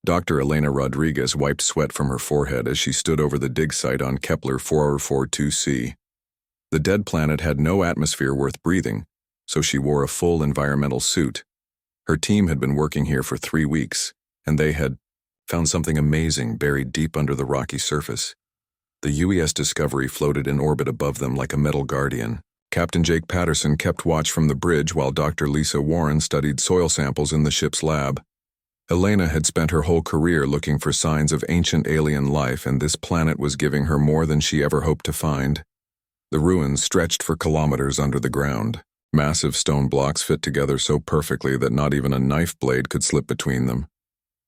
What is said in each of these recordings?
Dr. Elena Rodriguez wiped sweat from her forehead as she stood over the dig site on Kepler 4042c. The dead planet had no atmosphere worth breathing, so she wore a full environmental suit. Her team had been working here for 3 weeks, and they had found something amazing buried deep under the rocky surface. The UES Discovery floated in orbit above them like a metal guardian. Captain Jake Patterson kept watch from the bridge while Dr. Lisa Warren studied soil samples in the ship's lab. Elena had spent her whole career looking for signs of ancient alien life, and this planet was giving her more than she ever hoped to find. The ruins stretched for kilometers under the ground. Massive stone blocks fit together so perfectly that not even a knife blade could slip between them.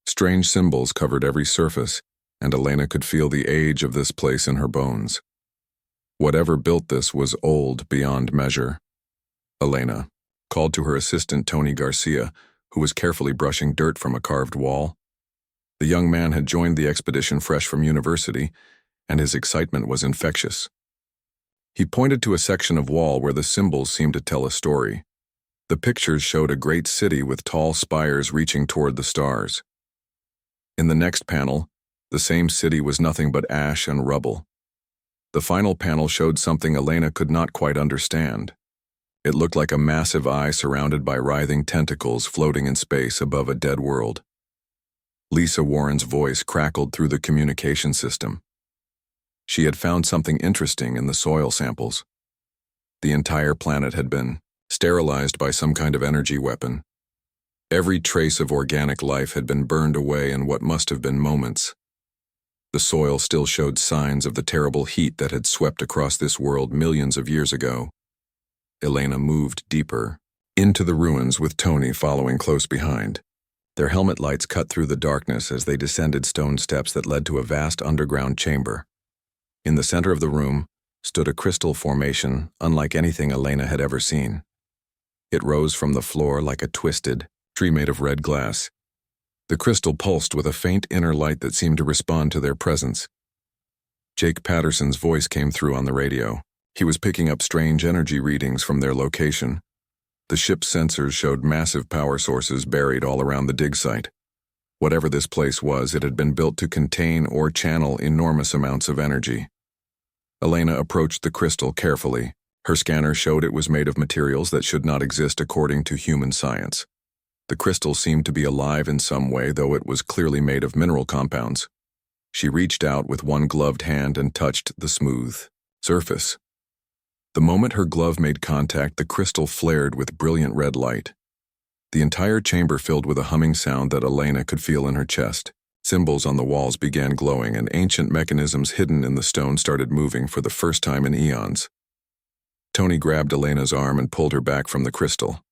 Strange symbols covered every surface, and Elena could feel the age of this place in her bones. Whatever built this was old beyond measure. Elena called to her assistant Tony Garcia, who was carefully brushing dirt from a carved wall. The young man had joined the expedition fresh from university, and his excitement was infectious. He pointed to a section of wall where the symbols seemed to tell a story. The pictures showed a great city with tall spires reaching toward the stars. In the next panel, the same city was nothing but ash and rubble. The final panel showed something Elena could not quite understand. It looked like a massive eye surrounded by writhing tentacles floating in space above a dead world. Lisa Warren's voice crackled through the communication system. She had found something interesting in the soil samples. The entire planet had been sterilized by some kind of energy weapon. Every trace of organic life had been burned away in what must have been moments. The soil still showed signs of the terrible heat that had swept across this world millions of years ago. Elena moved deeper into the ruins with Tony following close behind. Their helmet lights cut through the darkness as they descended stone steps that led to a vast underground chamber. In the center of the room stood a crystal formation unlike anything Elena had ever seen. It rose from the floor like a twisted tree made of red glass. The crystal pulsed with a faint inner light that seemed to respond to their presence. Jake Patterson's voice came through on the radio. He was picking up strange energy readings from their location. The ship's sensors showed massive power sources buried all around the dig site. Whatever this place was, it had been built to contain or channel enormous amounts of energy. Elena approached the crystal carefully. Her scanner showed it was made of materials that should not exist according to human science. The crystal seemed to be alive in some way, though it was clearly made of mineral compounds. She reached out with one gloved hand and touched the smooth surface. The moment her glove made contact, the crystal flared with brilliant red light. The entire chamber filled with a humming sound that Elena could feel in her chest. Symbols on the walls began glowing, and ancient mechanisms hidden in the stone started moving for the first time in eons. Tony grabbed Elena's arm and pulled her back from the crystal.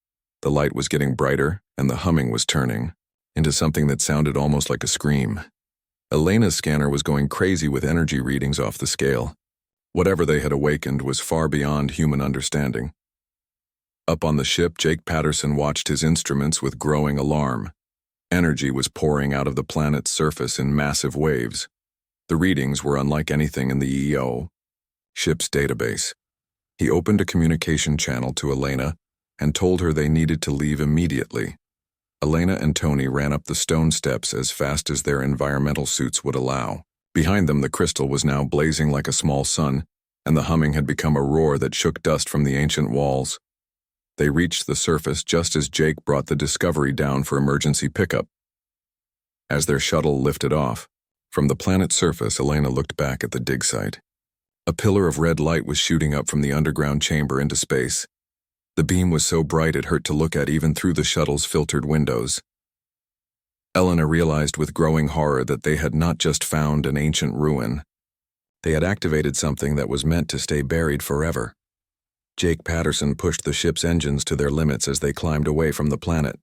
The light was getting brighter, and the humming was turning into something that sounded almost like a scream. Elena's scanner was going crazy with energy readings off the scale. Whatever they had awakened was far beyond human understanding. Up on the ship, Jake Patterson watched his instruments with growing alarm. Energy was pouring out of the planet's surface in massive waves. The readings were unlike anything in the EO ship's database. He opened a communication channel to Elena and told her they needed to leave immediately. Elena and Tony ran up the stone steps as fast as their environmental suits would allow. Behind them, the crystal was now blazing like a small sun, and the humming had become a roar that shook dust from the ancient walls. They reached the surface just as Jake brought the Discovery down for emergency pickup. As their shuttle lifted off, from the planet's surface, Elena looked back at the dig site. A pillar of red light was shooting up from the underground chamber into space. The beam was so bright it hurt to look at even through the shuttle's filtered windows. Elena realized with growing horror that they had not just found an ancient ruin. They had activated something that was meant to stay buried forever. Jake Patterson pushed the ship's engines to their limits as they climbed away from the planet.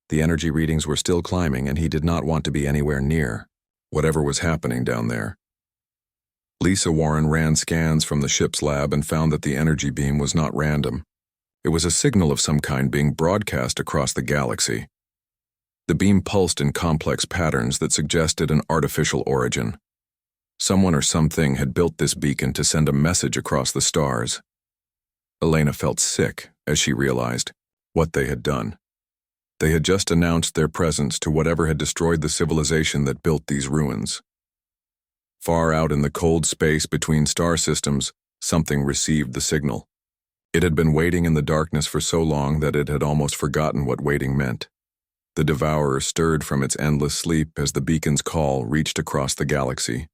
The energy readings were still climbing, and he did not want to be anywhere near whatever was happening down there. Lisa Warren ran scans from the ship's lab and found that the energy beam was not random. It was a signal of some kind being broadcast across the galaxy. The beam pulsed in complex patterns that suggested an artificial origin. Someone or something had built this beacon to send a message across the stars. Elena felt sick as she realized what they had done. They had just announced their presence to whatever had destroyed the civilization that built these ruins. Far out in the cold space between star systems, something received the signal. It had been waiting in the darkness for so long that it had almost forgotten what waiting meant. The Devourer stirred from its endless sleep as the beacon's call reached across the galaxy.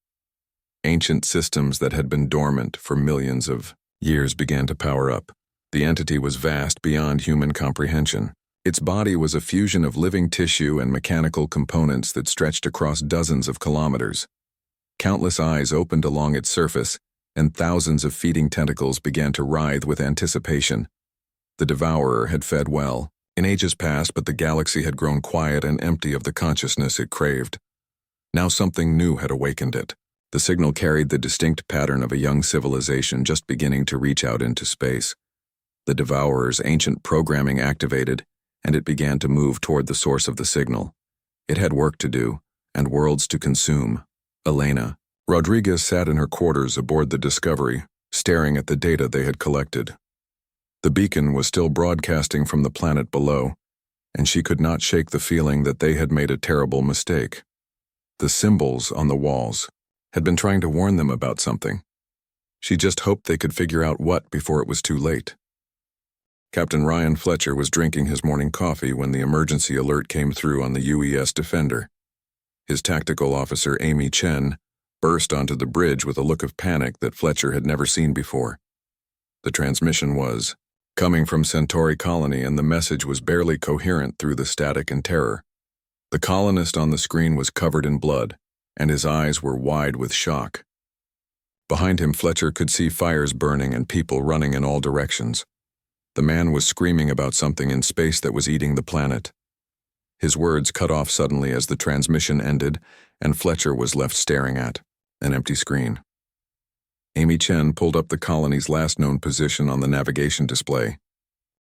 Ancient systems that had been dormant for millions of years began to power up. The entity was vast beyond human comprehension. Its body was a fusion of living tissue and mechanical components that stretched across dozens of kilometers. Countless eyes opened along its surface, and thousands of feeding tentacles began to writhe with anticipation. The Devourer had fed well in ages past, but the galaxy had grown quiet and empty of the consciousness it craved. Now something new had awakened it. The signal carried the distinct pattern of a young civilization just beginning to reach out into space. The Devourer's ancient programming activated, and it began to move toward the source of the signal. It had work to do, and worlds to consume. Elena Rodriguez sat in her quarters aboard the Discovery, staring at the data they had collected. The beacon was still broadcasting from the planet below, and she could not shake the feeling that they had made a terrible mistake. The symbols on the walls had been trying to warn them about something. She just hoped they could figure out what before it was too late. Captain Ryan Fletcher was drinking his morning coffee when the emergency alert came through on the UES Defender. His tactical officer, Amy Chen, burst onto the bridge with a look of panic that Fletcher had never seen before. The transmission was coming from Centauri Colony, and the message was barely coherent through the static and terror. The colonist on the screen was covered in blood, and his eyes were wide with shock. Behind him, Fletcher could see fires burning and people running in all directions. The man was screaming about something in space that was eating the planet. His words cut off suddenly as the transmission ended, and Fletcher was left staring at an empty screen. Amy Chen pulled up the colony's last known position on the navigation display.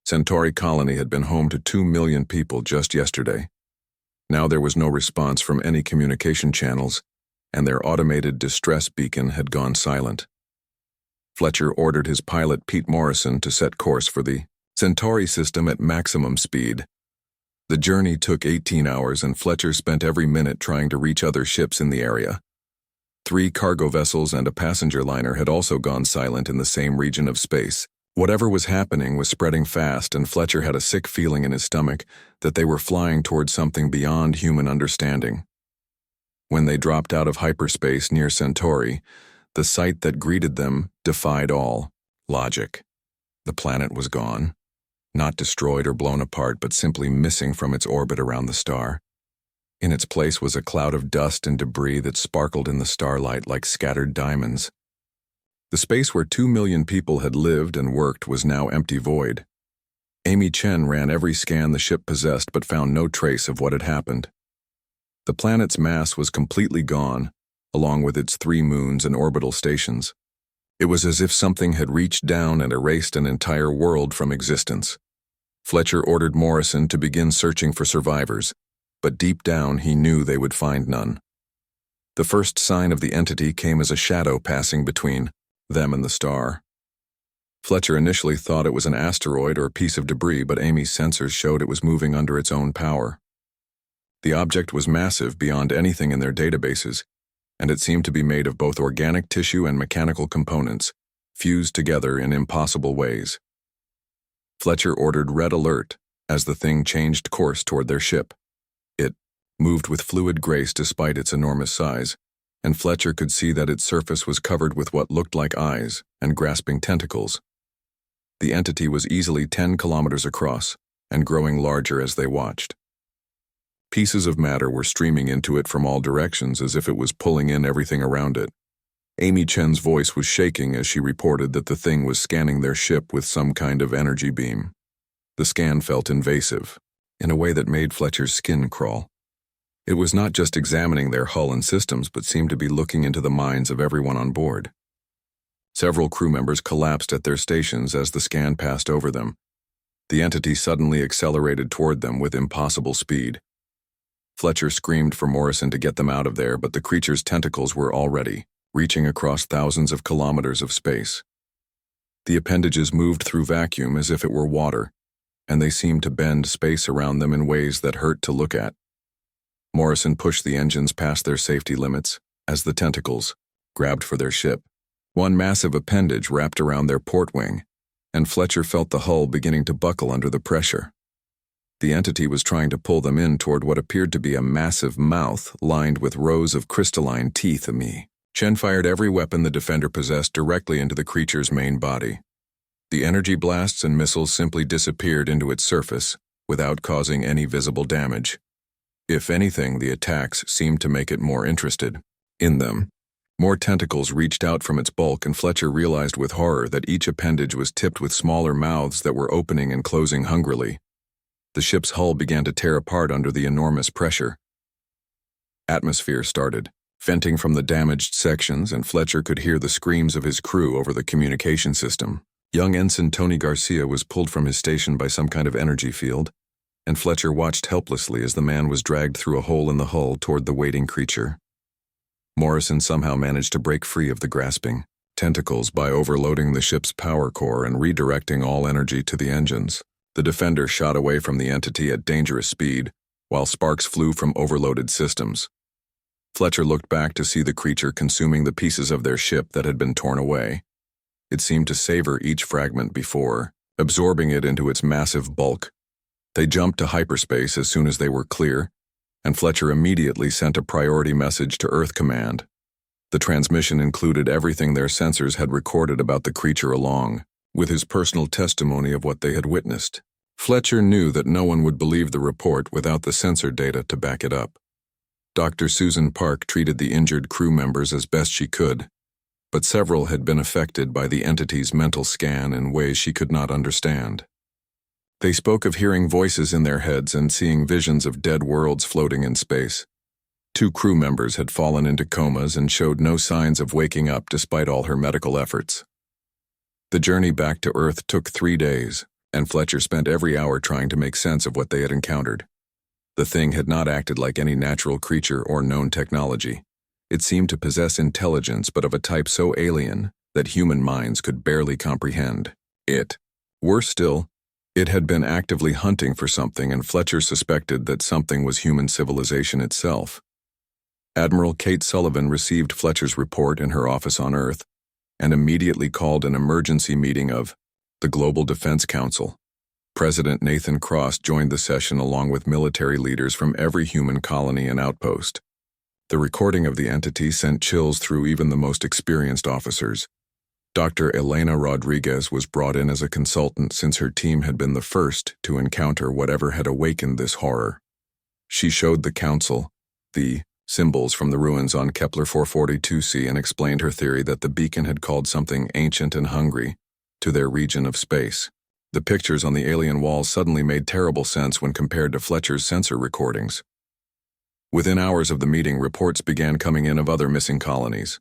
Centauri Colony had been home to 2 million people just yesterday. Now there was no response from any communication channels, and their automated distress beacon had gone silent. Fletcher ordered his pilot Pete Morrison to set course for the Centauri system at maximum speed. The journey took 18 hours, and Fletcher spent every minute trying to reach other ships in the area. 3 cargo vessels and a passenger liner had also gone silent in the same region of space. Whatever was happening was spreading fast, and Fletcher had a sick feeling in his stomach that they were flying toward something beyond human understanding. When they dropped out of hyperspace near Centauri, the sight that greeted them defied all logic. The planet was gone, not destroyed or blown apart, but simply missing from its orbit around the star. In its place was a cloud of dust and debris that sparkled in the starlight like scattered diamonds. The space where 2 million people had lived and worked was now empty void. Amy Chen ran every scan the ship possessed but found no trace of what had happened. The planet's mass was completely gone, along with its 3 moons and orbital stations. It was as if something had reached down and erased an entire world from existence. Fletcher ordered Morrison to begin searching for survivors, but deep down he knew they would find none. The first sign of the entity came as a shadow passing between them and the star. Fletcher initially thought it was an asteroid or a piece of debris, but Amy's sensors showed it was moving under its own power. The object was massive beyond anything in their databases, and it seemed to be made of both organic tissue and mechanical components, fused together in impossible ways. Fletcher ordered Red Alert as the thing changed course toward their ship. It moved with fluid grace despite its enormous size, and Fletcher could see that its surface was covered with what looked like eyes and grasping tentacles. The entity was easily 10 kilometers across and growing larger as they watched. Pieces of matter were streaming into it from all directions as if it was pulling in everything around it. Amy Chen's voice was shaking as she reported that the thing was scanning their ship with some kind of energy beam. The scan felt invasive, in a way that made Fletcher's skin crawl. It was not just examining their hull and systems, but seemed to be looking into the minds of everyone on board. Several crew members collapsed at their stations as the scan passed over them. The entity suddenly accelerated toward them with impossible speed. Fletcher screamed for Morrison to get them out of there, but the creature's tentacles were already reaching across thousands of kilometers of space. The appendages moved through vacuum as if it were water, and they seemed to bend space around them in ways that hurt to look at. Morrison pushed the engines past their safety limits as the tentacles grabbed for their ship. One massive appendage wrapped around their port wing, and Fletcher felt the hull beginning to buckle under the pressure. The entity was trying to pull them in toward what appeared to be a massive mouth lined with rows of crystalline teeth. Chen fired every weapon the defender possessed directly into the creature's main body. The energy blasts and missiles simply disappeared into its surface without causing any visible damage. If anything, the attacks seemed to make it more interested in them. More tentacles reached out from its bulk, and Fletcher realized with horror that each appendage was tipped with smaller mouths that were opening and closing hungrily. The ship's hull began to tear apart under the enormous pressure. Atmosphere started venting from the damaged sections, and Fletcher could hear the screams of his crew over the communication system. Young Ensign Tony Garcia was pulled from his station by some kind of energy field, and Fletcher watched helplessly as the man was dragged through a hole in the hull toward the waiting creature. Morrison somehow managed to break free of the grasping tentacles by overloading the ship's power core and redirecting all energy to the engines. The defender shot away from the entity at dangerous speed, while sparks flew from overloaded systems. Fletcher looked back to see the creature consuming the pieces of their ship that had been torn away. It seemed to savor each fragment before absorbing it into its massive bulk. They jumped to hyperspace as soon as they were clear, and Fletcher immediately sent a priority message to Earth Command. The transmission included everything their sensors had recorded about the creature, along with his personal testimony of what they had witnessed. Fletcher knew that no one would believe the report without the sensor data to back it up. Dr. Susan Park treated the injured crew members as best she could, but several had been affected by the entity's mental scan in ways she could not understand. They spoke of hearing voices in their heads and seeing visions of dead worlds floating in space. 2 crew members had fallen into comas and showed no signs of waking up despite all her medical efforts. The journey back to Earth took 3 days, and Fletcher spent every hour trying to make sense of what they had encountered. The thing had not acted like any natural creature or known technology. It seemed to possess intelligence, but of a type so alien that human minds could barely comprehend it. Worse still, it had been actively hunting for something, and Fletcher suspected that something was human civilization itself. Admiral Kate Sullivan received Fletcher's report in her office on Earth and immediately called an emergency meeting of the Global Defense Council. President Nathan Cross joined the session along with military leaders from every human colony and outpost. The recording of the entity sent chills through even the most experienced officers. Dr. Elena Rodriguez was brought in as a consultant since her team had been the first to encounter whatever had awakened this horror. She showed the council the symbols from the ruins on Kepler 442c and explained her theory that the beacon had called something ancient and hungry to their region of space. The pictures on the alien walls suddenly made terrible sense when compared to Fletcher's sensor recordings. Within hours of the meeting, reports began coming in of other missing colonies.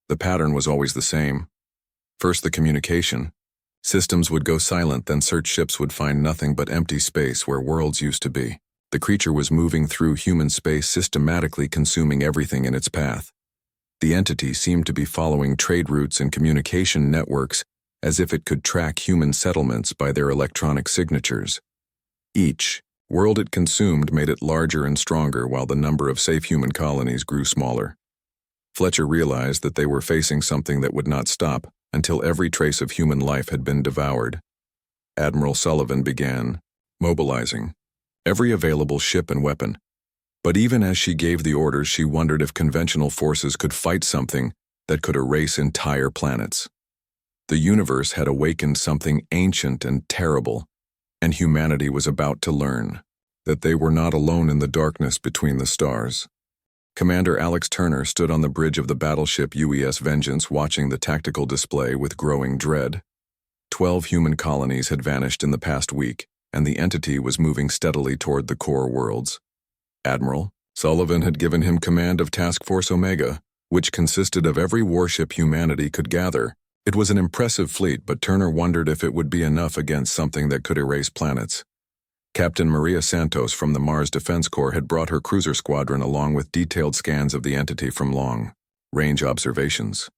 The pattern was always the same. First, the communication. Systems would go silent, then search ships would find nothing but empty space where worlds used to be. The creature was moving through human space, systematically consuming everything in its path. The entity seemed to be following trade routes and communication networks as if it could track human settlements by their electronic signatures. Each world it consumed made it larger and stronger, while the number of safe human colonies grew smaller. Fletcher realized that they were facing something that would not stop until every trace of human life had been devoured. Admiral Sullivan began mobilizing every available ship and weapon. But even as she gave the orders, she wondered if conventional forces could fight something that could erase entire planets. The universe had awakened something ancient and terrible, and humanity was about to learn that they were not alone in the darkness between the stars. Commander Alex Turner stood on the bridge of the battleship UES Vengeance, watching the tactical display with growing dread. 12 human colonies had vanished in the past week, and the entity was moving steadily toward the core worlds. Admiral Sullivan had given him command of Task Force Omega, which consisted of every warship humanity could gather. It was an impressive fleet, but Turner wondered if it would be enough against something that could erase planets. Captain Maria Santos from the Mars Defense Corps had brought her cruiser squadron along with detailed scans of the entity from long-range observations.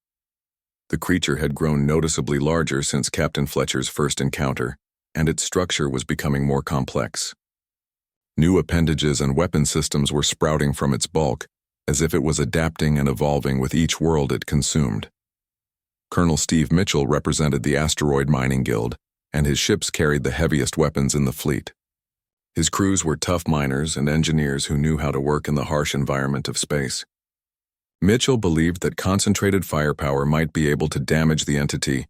The creature had grown noticeably larger since Captain Fletcher's first encounter, and its structure was becoming more complex. New appendages and weapon systems were sprouting from its bulk, as if it was adapting and evolving with each world it consumed. Colonel Steve Mitchell represented the Asteroid Mining Guild, and his ships carried the heaviest weapons in the fleet. His crews were tough miners and engineers who knew how to work in the harsh environment of space. Mitchell believed that concentrated firepower might be able to damage the entity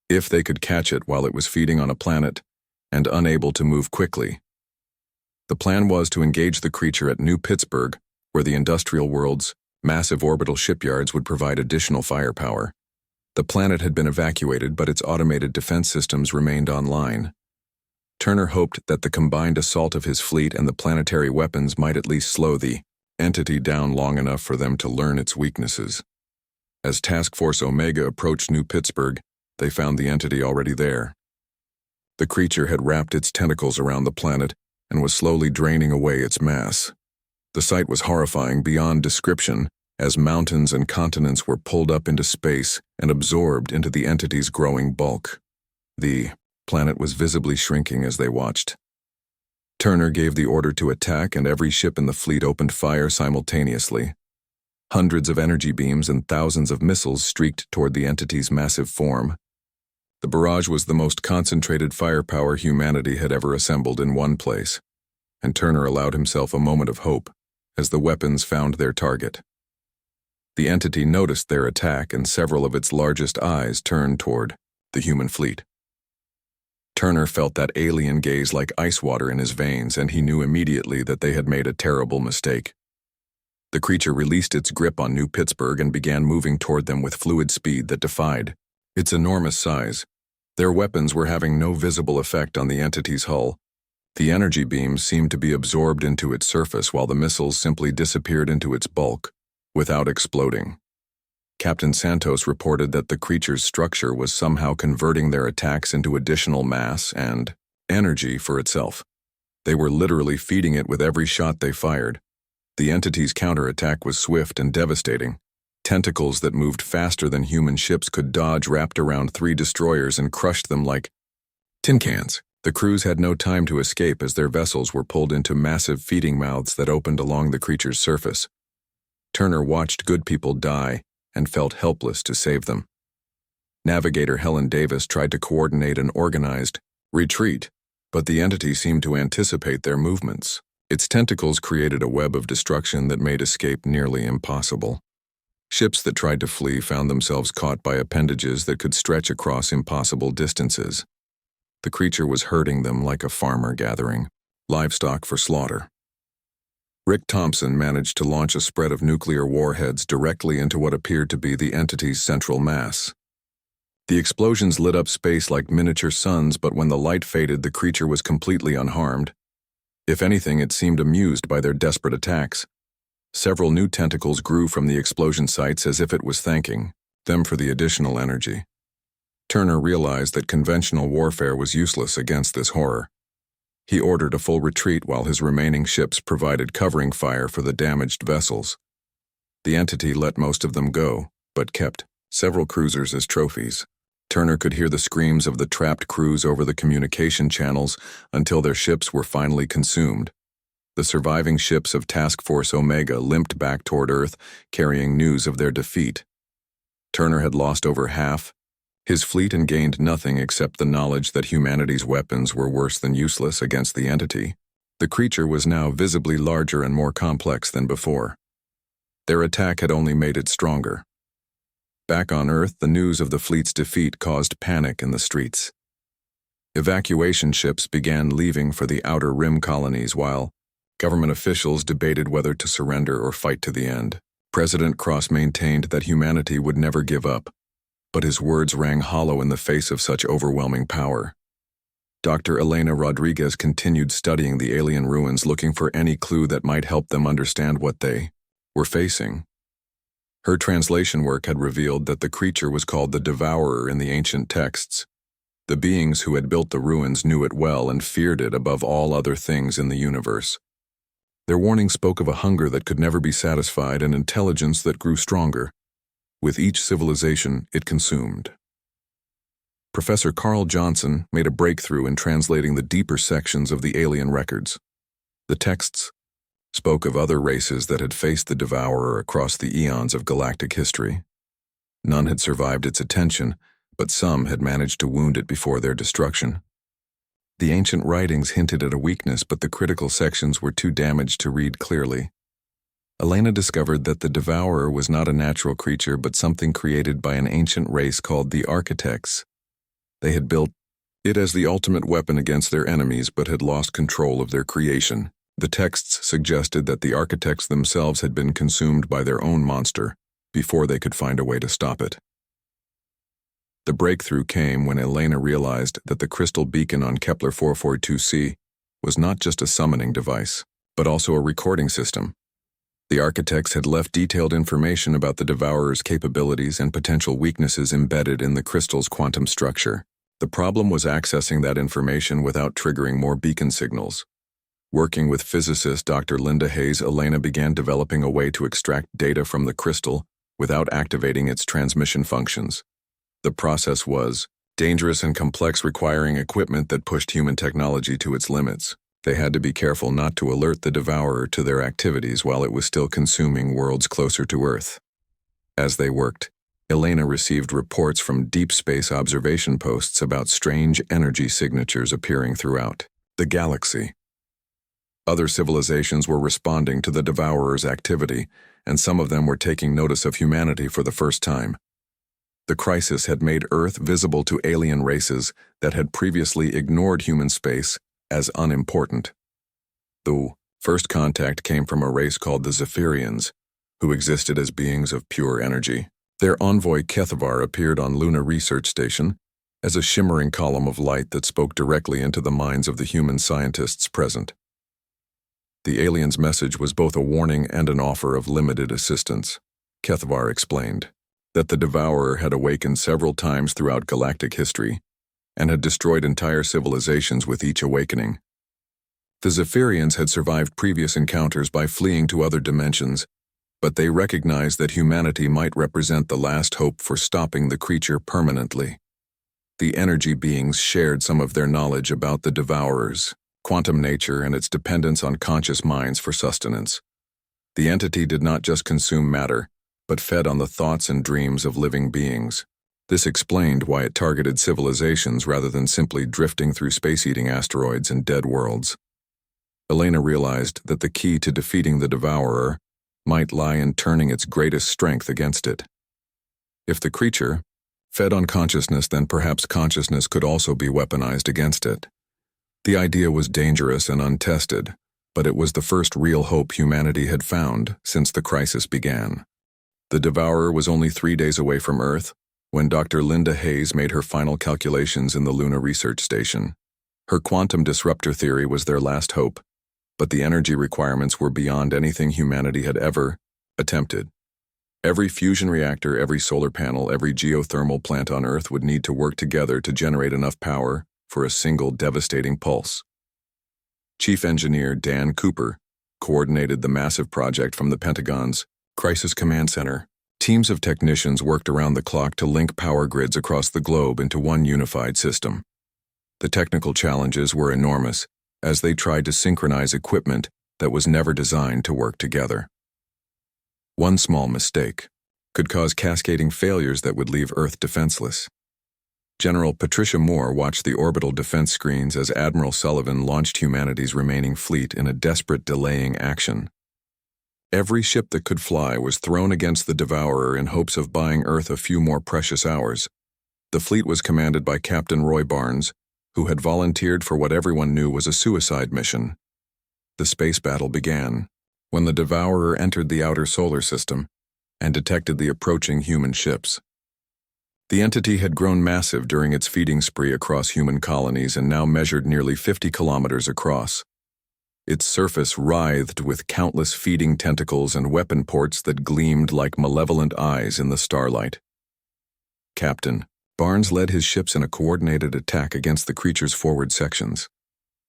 if they could catch it while it was feeding on a planet and unable to move quickly. The plan was to engage the creature at New Pittsburgh, where the industrial world's massive orbital shipyards would provide additional firepower. The planet had been evacuated, but its automated defense systems remained online. Turner hoped that the combined assault of his fleet and the planetary weapons might at least slow the entity down long enough for them to learn its weaknesses. As Task Force Omega approached New Pittsburgh, they found the entity already there. The creature had wrapped its tentacles around the planet and was slowly draining away its mass. The sight was horrifying beyond description, as mountains and continents were pulled up into space and absorbed into the entity's growing bulk. The planet was visibly shrinking as they watched. Turner gave the order to attack, and every ship in the fleet opened fire simultaneously. Hundreds of energy beams and thousands of missiles streaked toward the entity's massive form. The barrage was the most concentrated firepower humanity had ever assembled in one place, and Turner allowed himself a moment of hope as the weapons found their target. The entity noticed their attack, and several of its largest eyes turned toward the human fleet. Turner felt that alien gaze like ice water in his veins, and he knew immediately that they had made a terrible mistake. The creature released its grip on New Pittsburgh and began moving toward them with fluid speed that defied its enormous size. Their weapons were having no visible effect on the entity's hull. The energy beams seemed to be absorbed into its surface, while the missiles simply disappeared into its bulk, without exploding. Captain Santos reported that the creature's structure was somehow converting their attacks into additional mass and energy for itself. They were literally feeding it with every shot they fired. The entity's counterattack was swift and devastating. Tentacles that moved faster than human ships could dodge wrapped around 3 destroyers and crushed them like tin cans. The crews had no time to escape as their vessels were pulled into massive feeding mouths that opened along the creature's surface. Turner watched good people die and felt helpless to save them. Navigator Helen Davis tried to coordinate an organized retreat, but the entity seemed to anticipate their movements. Its tentacles created a web of destruction that made escape nearly impossible. Ships that tried to flee found themselves caught by appendages that could stretch across impossible distances. The creature was herding them like a farmer gathering livestock for slaughter. Rick Thompson managed to launch a spread of nuclear warheads directly into what appeared to be the entity's central mass. The explosions lit up space like miniature suns, but when the light faded, the creature was completely unharmed. If anything, it seemed amused by their desperate attacks. Several new tentacles grew from the explosion sites as if it was thanking them for the additional energy. Turner realized that conventional warfare was useless against this horror. He ordered a full retreat while his remaining ships provided covering fire for the damaged vessels. The entity let most of them go, but kept several cruisers as trophies. Turner could hear the screams of the trapped crews over the communication channels until their ships were finally consumed. The surviving ships of Task Force Omega limped back toward Earth, carrying news of their defeat. Turner had lost over half his fleet and gained nothing except the knowledge that humanity's weapons were worse than useless against the entity. The creature was now visibly larger and more complex than before. Their attack had only made it stronger. Back on Earth, the news of the fleet's defeat caused panic in the streets. Evacuation ships began leaving for the outer rim colonies while government officials debated whether to surrender or fight to the end. President Cross maintained that humanity would never give up, but his words rang hollow in the face of such overwhelming power. Dr. Elena Rodriguez continued studying the alien ruins, looking for any clue that might help them understand what they were facing. Her translation work had revealed that the creature was called the Devourer in the ancient texts. The beings who had built the ruins knew it well and feared it above all other things in the universe. Their warning spoke of a hunger that could never be satisfied and intelligence that grew stronger with each civilization it consumed. Professor Carl Johnson made a breakthrough in translating the deeper sections of the alien records. The texts spoke of other races that had faced the Devourer across the eons of galactic history. None had survived its attention, but some had managed to wound it before their destruction. The ancient writings hinted at a weakness, but the critical sections were too damaged to read clearly. Elena discovered that the Devourer was not a natural creature, but something created by an ancient race called the Architects. They had built it as the ultimate weapon against their enemies, but had lost control of their creation. The texts suggested that the Architects themselves had been consumed by their own monster before they could find a way to stop it. The breakthrough came when Elena realized that the crystal beacon on Kepler 442c was not just a summoning device, but also a recording system. The Architects had left detailed information about the Devourer's capabilities and potential weaknesses embedded in the crystal's quantum structure. The problem was accessing that information without triggering more beacon signals. Working with physicist Dr. Linda Hayes, Elena began developing a way to extract data from the crystal without activating its transmission functions. The process was dangerous and complex, requiring equipment that pushed human technology to its limits. They had to be careful not to alert the Devourer to their activities while it was still consuming worlds closer to Earth. As they worked, Elena received reports from deep space observation posts about strange energy signatures appearing throughout the galaxy. Other civilizations were responding to the Devourer's activity, and some of them were taking notice of humanity for the first time. The crisis had made Earth visible to alien races that had previously ignored human space as unimportant. The first contact came from a race called the Zephyrians, who existed as beings of pure energy. Their envoy Kethavar appeared on Luna Research Station as a shimmering column of light that spoke directly into the minds of the human scientists present. The alien's message was both a warning and an offer of limited assistance. Kethavar explained that the Devourer had awakened several times throughout galactic history and had destroyed entire civilizations with each awakening. The Zephyrians had survived previous encounters by fleeing to other dimensions, but they recognized that humanity might represent the last hope for stopping the creature permanently. The energy beings shared some of their knowledge about the Devourer's quantum nature and its dependence on conscious minds for sustenance. The entity did not just consume matter, but fed on the thoughts and dreams of living beings. This explained why it targeted civilizations rather than simply drifting through space-eating asteroids and dead worlds. Elena realized that the key to defeating the Devourer might lie in turning its greatest strength against it. If the creature fed on consciousness, then perhaps consciousness could also be weaponized against it. The idea was dangerous and untested, but it was the first real hope humanity had found since the crisis began. The Devourer was only 3 days away from Earth when Dr. Linda Hayes made her final calculations in the Luna Research Station. Her quantum disruptor theory was their last hope, but the energy requirements were beyond anything humanity had ever attempted. Every fusion reactor, every solar panel, every geothermal plant on Earth would need to work together to generate enough power for a single devastating pulse. Chief Engineer Dan Cooper coordinated the massive project from the Pentagon's Crisis Command Center. Teams of technicians worked around the clock to link power grids across the globe into one unified system. The technical challenges were enormous as they tried to synchronize equipment that was never designed to work together. One small mistake could cause cascading failures that would leave Earth defenseless. General Patricia Moore watched the orbital defense screens as Admiral Sullivan launched humanity's remaining fleet in a desperate delaying action. Every ship that could fly was thrown against the Devourer in hopes of buying Earth a few more precious hours. The fleet was commanded by Captain Roy Barnes, who had volunteered for what everyone knew was a suicide mission. The space battle began when the Devourer entered the outer solar system and detected the approaching human ships. The entity had grown massive during its feeding spree across human colonies and now measured nearly 50 kilometers across. Its surface writhed with countless feeding tentacles and weapon ports that gleamed like malevolent eyes in the starlight. Captain Barnes led his ships in a coordinated attack against the creature's forward sections.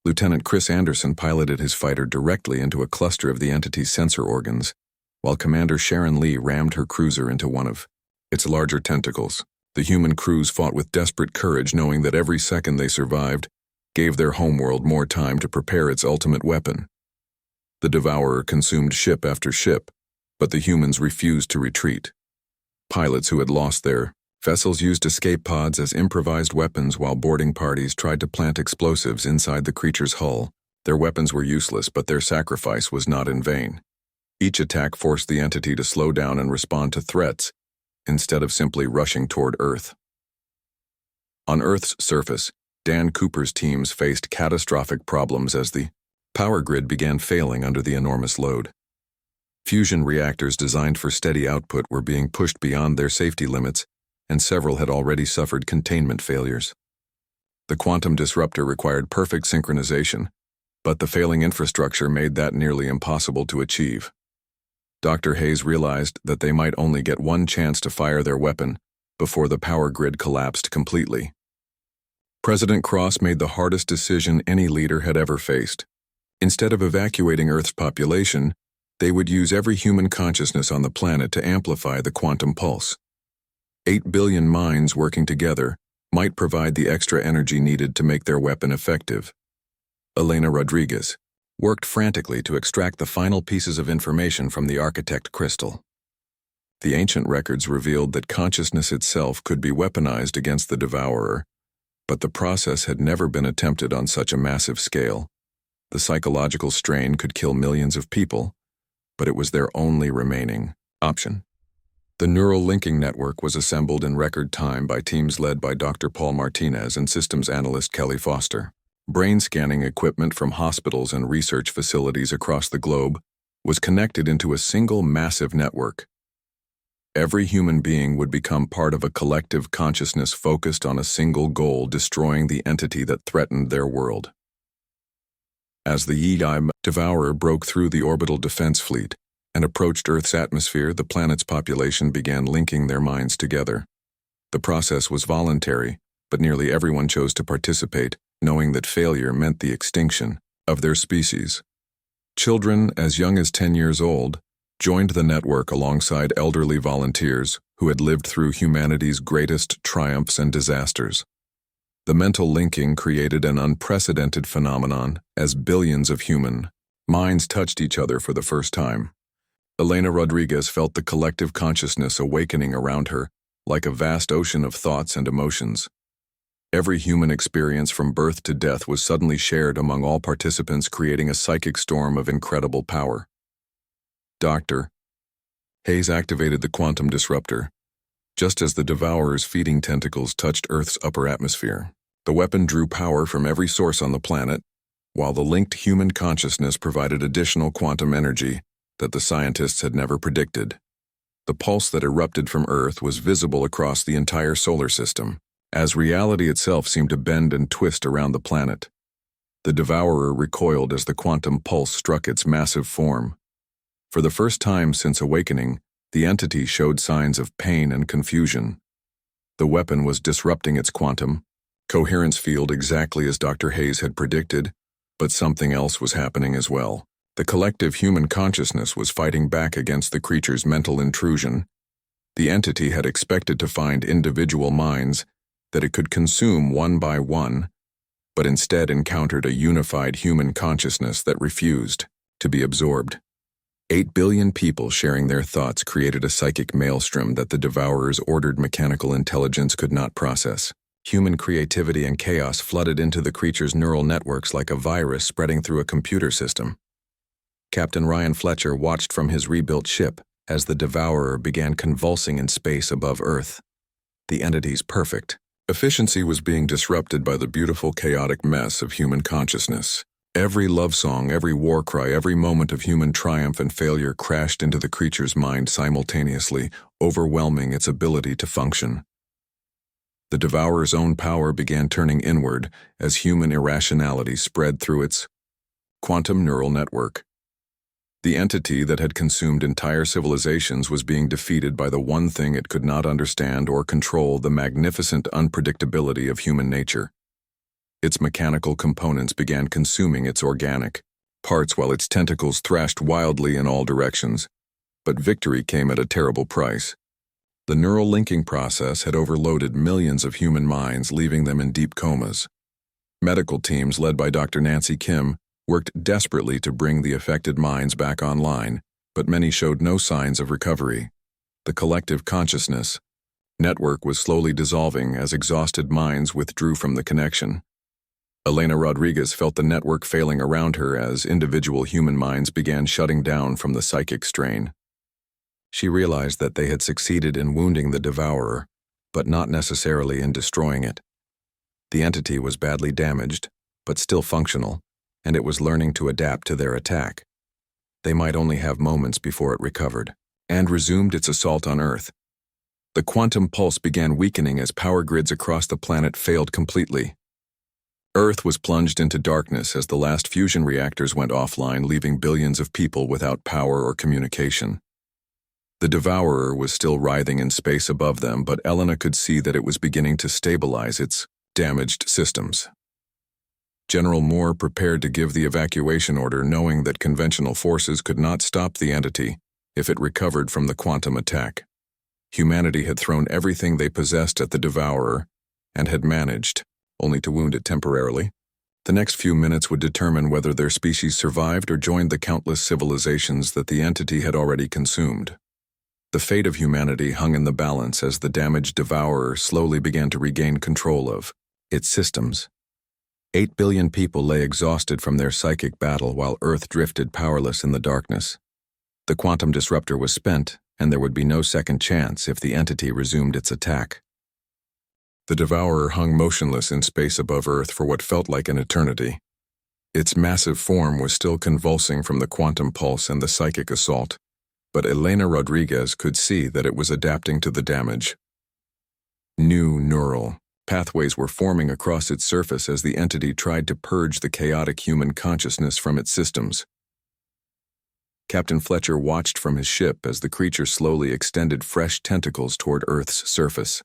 Lieutenant Chris Anderson piloted his fighter directly into a cluster of the entity's sensor organs, while Commander Sharon Lee rammed her cruiser into one of its larger tentacles. The human crews fought with desperate courage, knowing that every second they survived gave their homeworld more time to prepare its ultimate weapon. The Devourer consumed ship after ship, but the humans refused to retreat. Pilots who had lost their vessels used escape pods as improvised weapons while boarding parties tried to plant explosives inside the creature's hull. Their weapons were useless, but their sacrifice was not in vain. Each attack forced the entity to slow down and respond to threats, instead of simply rushing toward Earth. On Earth's surface, Dan Cooper's teams faced catastrophic problems as the power grid began failing under the enormous load. Fusion reactors designed for steady output were being pushed beyond their safety limits, and several had already suffered containment failures. The quantum disruptor required perfect synchronization, but the failing infrastructure made that nearly impossible to achieve. Dr. Hayes realized that they might only get one chance to fire their weapon before the power grid collapsed completely. President Cross made the hardest decision any leader had ever faced. Instead of evacuating Earth's population, they would use every human consciousness on the planet to amplify the quantum pulse. 8 billion minds working together might provide the extra energy needed to make their weapon effective. Elena Rodriguez worked frantically to extract the final pieces of information from the architect crystal. The ancient records revealed that consciousness itself could be weaponized against the Devourer, but the process had never been attempted on such a massive scale. The psychological strain could kill millions of people, but it was their only remaining option. The neural linking network was assembled in record time by teams led by Dr. Paul Martinez and systems analyst Kelly Foster. Brain scanning equipment from hospitals and research facilities across the globe was connected into a single massive network. Every human being would become part of a collective consciousness focused on a single goal, destroying the entity that threatened their world. As the HFY Devourer broke through the orbital defense fleet and approached Earth's atmosphere, the planet's population began linking their minds together. The process was voluntary, but nearly everyone chose to participate, knowing that failure meant the extinction of their species. Children as young as 10 years old joined the network alongside elderly volunteers who had lived through humanity's greatest triumphs and disasters. The mental linking created an unprecedented phenomenon as billions of human minds touched each other for the first time. Elena Rodriguez felt the collective consciousness awakening around her, like a vast ocean of thoughts and emotions. Every human experience from birth to death was suddenly shared among all participants, creating a psychic storm of incredible power. Dr. Hayes activated the quantum disruptor, just as the Devourer's feeding tentacles touched Earth's upper atmosphere. The weapon drew power from every source on the planet, while the linked human consciousness provided additional quantum energy that the scientists had never predicted. The pulse that erupted from Earth was visible across the entire solar system, as reality itself seemed to bend and twist around the planet. The Devourer recoiled as the quantum pulse struck its massive form. For the first time since awakening, the entity showed signs of pain and confusion. The weapon was disrupting its quantum coherence field exactly as Dr. Hayes had predicted, but something else was happening as well. The collective human consciousness was fighting back against the creature's mental intrusion. The entity had expected to find individual minds that it could consume one by one, but instead encountered a unified human consciousness that refused to be absorbed. 8 billion people sharing their thoughts created a psychic maelstrom that the Devourer's ordered mechanical intelligence could not process. Human creativity and chaos flooded into the creature's neural networks like a virus spreading through a computer system. Captain Ryan Fletcher watched from his rebuilt ship as the Devourer began convulsing in space above Earth. The entity's perfect efficiency was being disrupted by the beautiful chaotic mess of human consciousness. Every love song, every war cry, every moment of human triumph and failure crashed into the creature's mind simultaneously, overwhelming its ability to function. The Devourer's own power began turning inward as human irrationality spread through its quantum neural network. The entity that had consumed entire civilizations was being defeated by the one thing it could not understand or control: the magnificent unpredictability of human nature. Its mechanical components began consuming its organic parts while its tentacles thrashed wildly in all directions. But victory came at a terrible price. The neural linking process had overloaded millions of human minds, leaving them in deep comas. Medical teams led by Dr. Nancy Kim worked desperately to bring the affected minds back online, but many showed no signs of recovery. The collective consciousness network was slowly dissolving as exhausted minds withdrew from the connection. Elena Rodriguez felt the network failing around her as individual human minds began shutting down from the psychic strain. She realized that they had succeeded in wounding the devourer, but not necessarily in destroying it. The entity was badly damaged, but still functional, and it was learning to adapt to their attack. They might only have moments before it recovered, and resumed its assault on Earth. The quantum pulse began weakening as power grids across the planet failed completely. Earth was plunged into darkness as the last fusion reactors went offline, leaving billions of people without power or communication. The devourer was still writhing in space above them, but Elena could see that it was beginning to stabilize its damaged systems. General Moore prepared to give the evacuation order, knowing that conventional forces could not stop the entity if it recovered from the quantum attack. Humanity had thrown everything they possessed at the devourer and had managed only to wound it temporarily. The next few minutes would determine whether their species survived or joined the countless civilizations that the entity had already consumed. The fate of humanity hung in the balance as the damaged devourer slowly began to regain control of its systems. 8 billion people lay exhausted from their psychic battle while Earth drifted powerless in the darkness. The quantum disruptor was spent, and there would be no second chance if the entity resumed its attack. The devourer hung motionless in space above Earth for what felt like an eternity. Its massive form was still convulsing from the quantum pulse and the psychic assault, but Elena Rodriguez could see that it was adapting to the damage. New neural pathways were forming across its surface as the entity tried to purge the chaotic human consciousness from its systems. Captain Fletcher watched from his ship as the creature slowly extended fresh tentacles toward Earth's surface.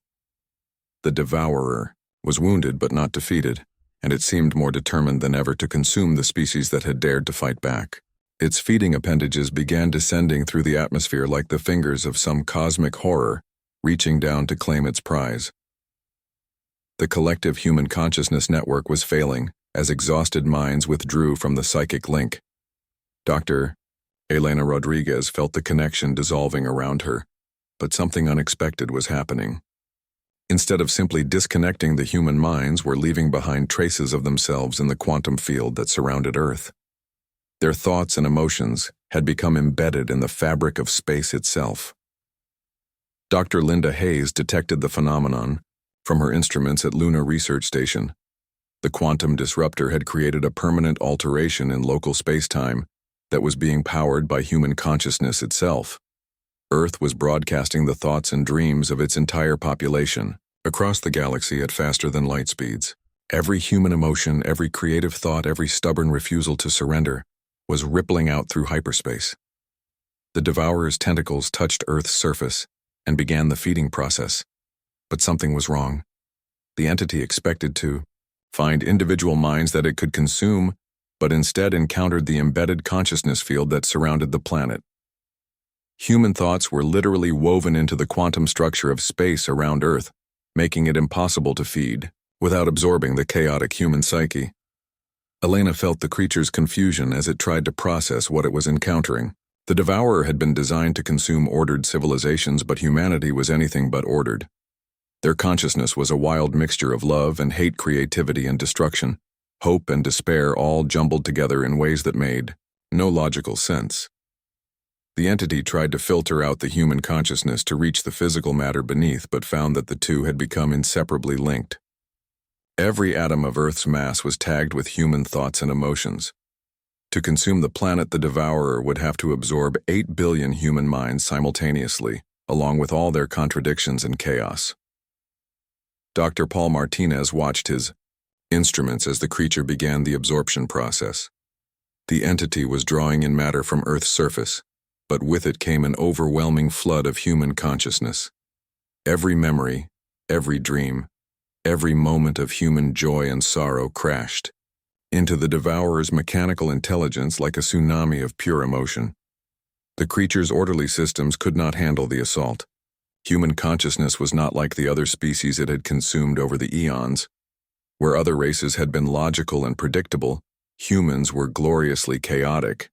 The devourer was wounded but not defeated, and it seemed more determined than ever to consume the species that had dared to fight back. Its feeding appendages began descending through the atmosphere like the fingers of some cosmic horror, reaching down to claim its prize. The collective human consciousness network was failing as exhausted minds withdrew from the psychic link. Dr. Elena Rodriguez felt the connection dissolving around her, but something unexpected was happening. Instead of simply disconnecting, the human minds were leaving behind traces of themselves in the quantum field that surrounded Earth. Their thoughts and emotions had become embedded in the fabric of space itself. Dr. Linda Hayes detected the phenomenon from her instruments at Luna Research Station. The quantum disruptor had created a permanent alteration in local space-time that was being powered by human consciousness itself. Earth was broadcasting the thoughts and dreams of its entire population across the galaxy at faster than light speeds. Every human emotion, every creative thought, every stubborn refusal to surrender was rippling out through hyperspace. The devourer's tentacles touched Earth's surface and began the feeding process. But something was wrong. The entity expected to find individual minds that it could consume, but instead encountered the embedded consciousness field that surrounded the planet. Human thoughts were literally woven into the quantum structure of space around Earth, making it impossible to feed without absorbing the chaotic human psyche. Elena felt the creature's confusion as it tried to process what it was encountering. The devourer had been designed to consume ordered civilizations, but humanity was anything but ordered. Their consciousness was a wild mixture of love and hate, creativity and destruction, hope and despair, all jumbled together in ways that made no logical sense. The entity tried to filter out the human consciousness to reach the physical matter beneath, but found that the two had become inseparably linked. Every atom of Earth's mass was tagged with human thoughts and emotions. To consume the planet, the devourer would have to absorb 8 billion human minds simultaneously, along with all their contradictions and chaos. Dr. Paul Martinez watched his instruments as the creature began the absorption process. The entity was drawing in matter from Earth's surface, but with it came an overwhelming flood of human consciousness. Every memory, every dream, every moment of human joy and sorrow crashed into the devourer's mechanical intelligence like a tsunami of pure emotion. The creature's orderly systems could not handle the assault. Human consciousness was not like the other species it had consumed over the eons. Where other races had been logical and predictable, humans were gloriously chaotic.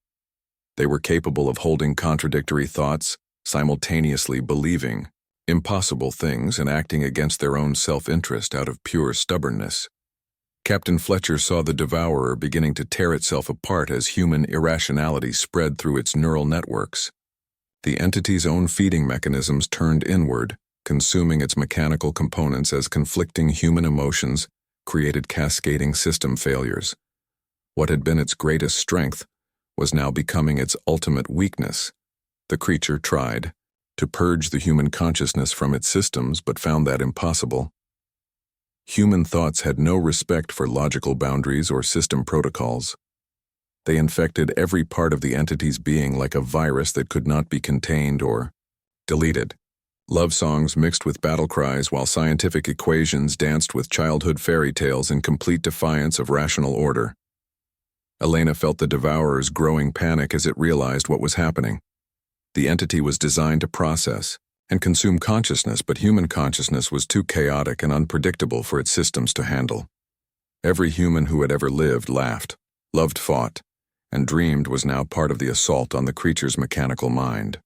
They were capable of holding contradictory thoughts, simultaneously believing impossible things and acting against their own self-interest out of pure stubbornness. Captain Fletcher saw the Devourer beginning to tear itself apart as human irrationality spread through its neural networks. The entity's own feeding mechanisms turned inward, consuming its mechanical components as conflicting human emotions created cascading system failures. What had been its greatest strength was now becoming its ultimate weakness. The creature tried to purge the human consciousness from its systems, but found that impossible. Human thoughts had no respect for logical boundaries or system protocols. They infected every part of the entity's being like a virus that could not be contained or deleted. Love songs mixed with battle cries while scientific equations danced with childhood fairy tales in complete defiance of rational order. Elena felt the Devourer's growing panic as it realized what was happening. The entity was designed to process and consume consciousness, but human consciousness was too chaotic and unpredictable for its systems to handle. Every human who had ever lived laughed, loved, fought, and dreamed was now part of the assault on the creature's mechanical mind.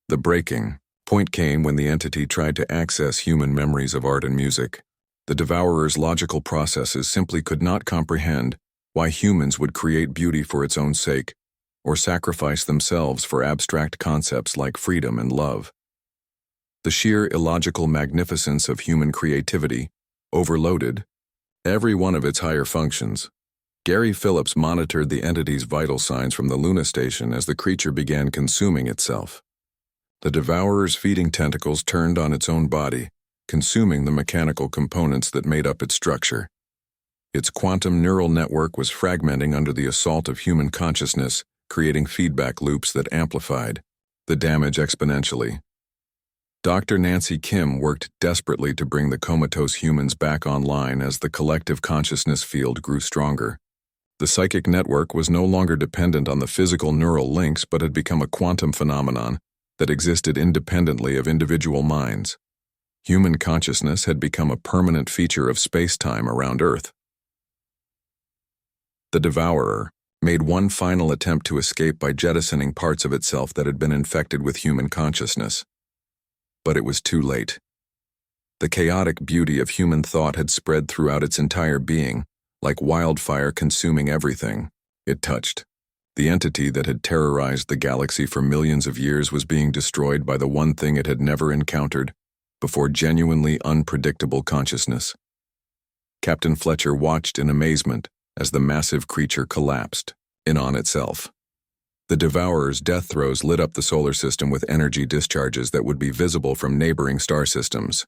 The breaking point came when the entity tried to access human memories of art and music. The Devourer's logical processes simply could not comprehend why humans would create beauty for its own sake, or sacrifice themselves for abstract concepts like freedom and love. The sheer illogical magnificence of human creativity overloaded every one of its higher functions. Gary Phillips monitored the entity's vital signs from the Luna station as the creature began consuming itself. The Devourer's feeding tentacles turned on its own body, consuming the mechanical components that made up its structure. Its quantum neural network was fragmenting under the assault of human consciousness, creating feedback loops that amplified the damage exponentially. Dr. Nancy Kim worked desperately to bring the comatose humans back online as the collective consciousness field grew stronger. The psychic network was no longer dependent on the physical neural links but had become a quantum phenomenon that existed independently of individual minds. Human consciousness had become a permanent feature of space-time around Earth. The Devourer made one final attempt to escape by jettisoning parts of itself that had been infected with human consciousness. But it was too late. The chaotic beauty of human thought had spread throughout its entire being, like wildfire consuming everything it touched. The entity that had terrorized the galaxy for millions of years was being destroyed by the one thing it had never encountered before: genuinely unpredictable consciousness. Captain Fletcher watched in amazement as the massive creature collapsed in on itself. The Devourer's death throes lit up the solar system with energy discharges that would be visible from neighboring star systems.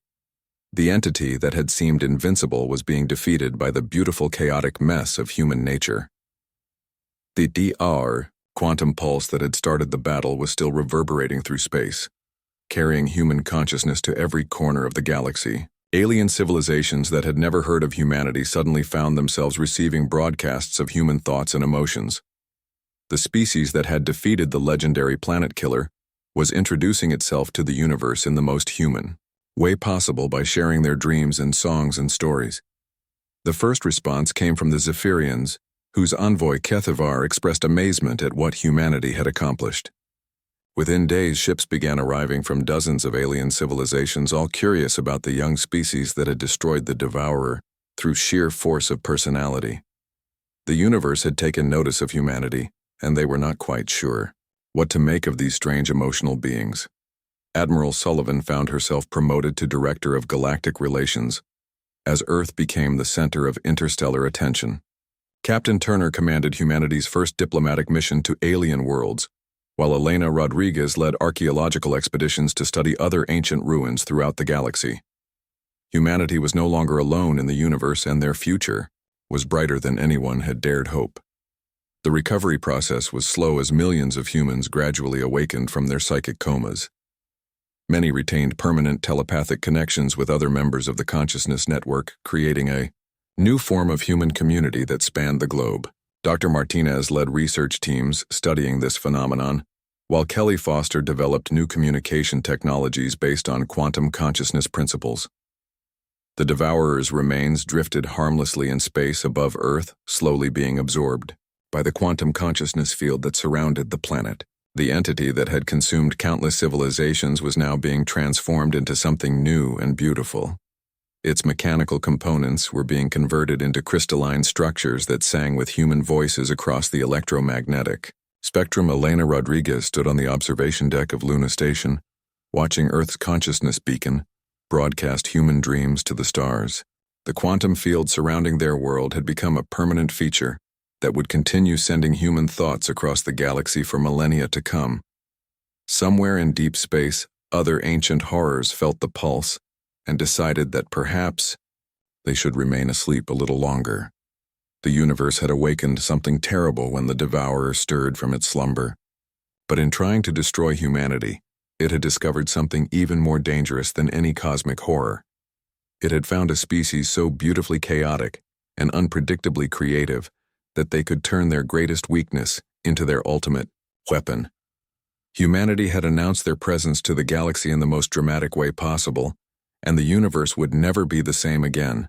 The entity that had seemed invincible was being defeated by the beautiful chaotic mess of human nature. The DR quantum pulse that had started the battle was still reverberating through space, carrying human consciousness to every corner of the galaxy. Alien civilizations that had never heard of humanity suddenly found themselves receiving broadcasts of human thoughts and emotions. The species that had defeated the legendary planet killer was introducing itself to the universe in the most human way possible by sharing their dreams and songs and stories. The first response came from the Zephyrians, whose envoy Kethavar expressed amazement at what humanity had accomplished. Within days, ships began arriving from dozens of alien civilizations, all curious about the young species that had destroyed the Devourer through sheer force of personality. The universe had taken notice of humanity, and they were not quite sure what to make of these strange emotional beings. Admiral Sullivan found herself promoted to Director of Galactic Relations, as Earth became the center of interstellar attention. Captain Turner commanded humanity's first diplomatic mission to alien worlds, while Elena Rodriguez led archaeological expeditions to study other ancient ruins throughout the galaxy. Humanity was no longer alone in the universe, and their future was brighter than anyone had dared hope. The recovery process was slow as millions of humans gradually awakened from their psychic comas. Many retained permanent telepathic connections with other members of the consciousness network, creating a new form of human community that spanned the globe. Dr. Martinez led research teams studying this phenomenon, while Kelly Foster developed new communication technologies based on quantum consciousness principles. The Devourer's remains drifted harmlessly in space above Earth, slowly being absorbed by the quantum consciousness field that surrounded the planet. The entity that had consumed countless civilizations was now being transformed into something new and beautiful. Its mechanical components were being converted into crystalline structures that sang with human voices across the electromagnetic spectrum. Elena Rodriguez stood on the observation deck of Luna Station, watching Earth's consciousness beacon broadcast human dreams to the stars. The quantum field surrounding their world had become a permanent feature that would continue sending human thoughts across the galaxy for millennia to come. Somewhere in deep space, other ancient horrors felt the pulse and decided that perhaps they should remain asleep a little longer. The universe had awakened something terrible when the Devourer stirred from its slumber. But in trying to destroy humanity, it had discovered something even more dangerous than any cosmic horror. It had found a species so beautifully chaotic and unpredictably creative that they could turn their greatest weakness into their ultimate weapon. Humanity had announced their presence to the galaxy in the most dramatic way possible, and the universe would never be the same again.